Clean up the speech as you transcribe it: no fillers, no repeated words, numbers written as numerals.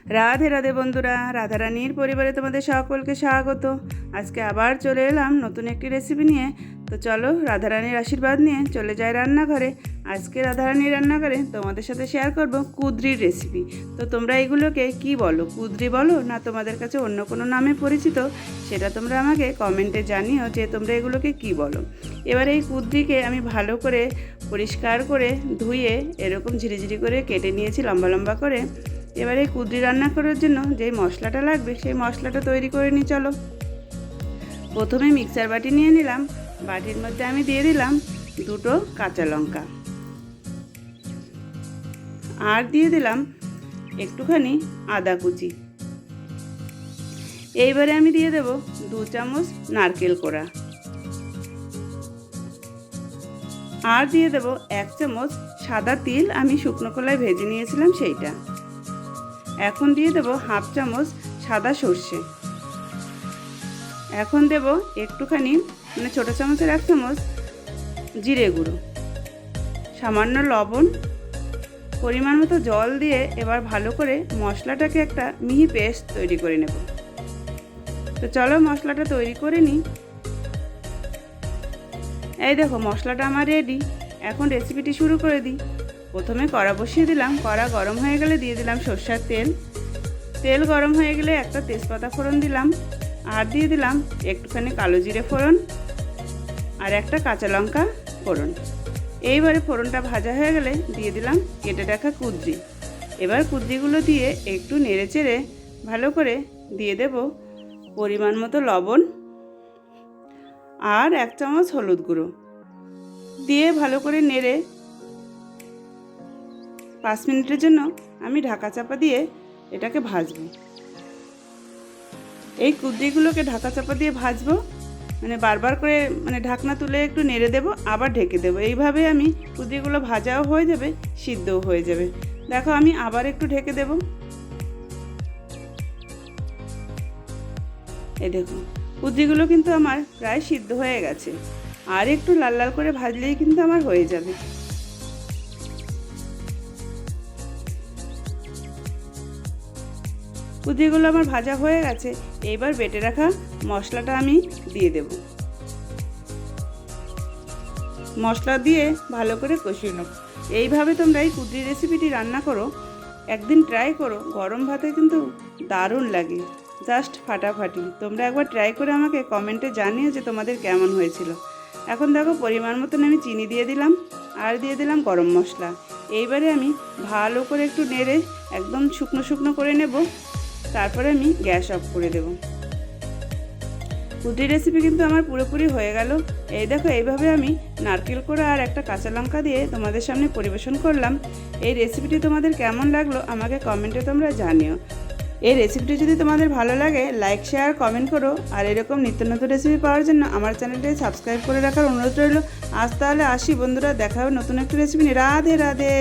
রাধে রাধে বন্ধুরা, রাধারানীর পরিবারে তোমাদের সকলকে স্বাগত। আজকে আবার চলে এলাম নতুন একটি রেসিপি নিয়ে। তো চলো রাধারানীর আশীর্বাদ নিয়ে চলে যাই রান্নাঘরে। আজকে রাধারানীর রান্নাঘরে তোমাদের সাথে শেয়ার করব কুদ্রির রেসিপি। তো তোমরা এগুলোকে কি বলো, কুদ্রি বলো না তোমাদের কাছে অন্য কোনো নামে পরিচিত, সেটা তোমরা আমাকে কমেন্টে জানিও যে তোমরা এগুলোকে কি বলো। এবার এই কুদ্রিকে আমি ভালো করে পরিষ্কার করে ধুয়ে এরকম ঝিরিঝিরি করে কেটে নিয়েছি লম্বা লম্বা করে। এবারে কুদ্রি রান্না করার জন্য যেই মশলাটা লাগবে সেই মশলাটা তৈরি করে নিই চলো। প্রথমে মিক্সার বাটি নিয়ে নিলাম, বাটির মধ্যে আমি দিয়ে দিলাম 2 কাঁচা লঙ্কা, আর দিয়ে দিলাম একটুখানি আদা কুচি। এইবারে আমি দিয়ে দেব 2 চামচ নারকেল কোড়া, আর দিয়ে দেব 1 চামচ সাদা তিল, আমি শুকনো কলায় ভেজে নিয়েছিলাম সেইটা। এখন দিয়ে দেব 1/2 চামচ সাদা সর্ষে। এখন দেব একটুখানি ছোটো চামচের 1 চামচ জিরে গুঁড়ো, সামান্য লবণ, পরিমাণ মতো জল দিয়ে এবার ভালো করে মশলাটাকে একটা মিহি পেস্ট তৈরি করে নেব। তো চলো মশলাটা তৈরি করে নিই। এই দেখো মশলাটা আমার রেডি। এখন রেসিপিটি শুরু করে দিই। প্রথমে কড়া বসিয়ে দিলাম, কড়া গরম হয়ে গেলে দিয়ে দিলাম সরষের তেল। তেল গরম হয়ে গেলে একটা তেজপাতা ফোড়ন দিলাম, আর দিয়ে দিলাম একটুখানি কালো জিরে ফোড়ন, আর একটা কাঁচা লঙ্কা ফোড়ন। এইবারে ফোড়নটা ভাজা হয়ে গেলে দিয়ে দিলাম কেটে রাখা কুদ্রি। এবার কুদ্রিগুলো দিয়ে একটু নেড়ে চেড়ে ভালো করে দিয়ে দেব পরিমাণ মতো লবণ আর 1 চামচ হলুদ গুঁড়ো দিয়ে ভালো করে নেড়ে 5 মিনিটের জন্য আমি ঢাকা চাপা দিয়ে এটাকে ভাজবো। এই কুদ্রিগুলোকে ঢাকা চাপা দিয়ে ভাজবো, বারবার করে ঢাকনা তুলে একটু নেড়ে দেব, আবার ঢেকে দেবো। এইভাবে আমি কুদ্রিগুলো ভাজাও হয়ে যাবে, সিদ্ধও হয়ে যাবে। দেখো আমি আবার একটু ঢেকে দেব। এই দেখো কুদ্রিগুলো কিন্তু আমার প্রায় সিদ্ধ হয়ে গেছে, আর একটু লাল লাল করে ভাজলেই কিন্তু আমার হয়ে যাবে। কুদ্রিগুলো আমার ভাজা হয়ে গেছে। এইবার বেটে রাখা মশলাটা আমি দিয়ে দেব। মশলা দিয়ে ভালো করে কষিয়ে নেব। এইভাবে তোমরা এই কুদ্রি রেসিপিটি রান্না করো, একদিন ট্রাই করো, গরম ভাতে কিন্তু দারুণ লাগে, জাস্ট ফাটাফাটি। তোমরা একবার ট্রাই করে আমাকে কমেন্টে জানিও যে তোমাদের কেমন হয়েছিল। এখন দেখো পরিমাণ মতন আমি চিনি দিয়ে দিলাম, আর দিয়ে দিলাম গরম মশলা। এইবারে আমি ভালো করে একটু নেড়ে একদম শুকনো শুকনো করে নেব, তারপরে আমি গ্যাস অফ করে দেব। কুদ্রি রেসিপি কিন্তু আমার পুরোপুরি হয়ে গেল। এই দেখো এইভাবে আমি নারকেল কোড়া আর একটা কাঁচা লঙ্কা দিয়ে তোমাদের সামনে পরিবেশন করলাম। এই রেসিপিটি তোমাদের কেমন লাগলো আমাকে কমেন্টে তোমরা জানিও। এই রেসিপিটি যদি তোমাদের ভালো লাগে লাইক শেয়ার কমেন্ট করো, আর এরকম নিত্য নতুন রেসিপি পাওয়ার জন্য আমার চ্যানেলটি সাবস্ক্রাইব করে রাখার অনুরোধ রইল। আজ তাহলে আসি বন্ধুরা, দেখা হবে নতুন একটি রেসিপি নিয়ে। রাধে রাধে।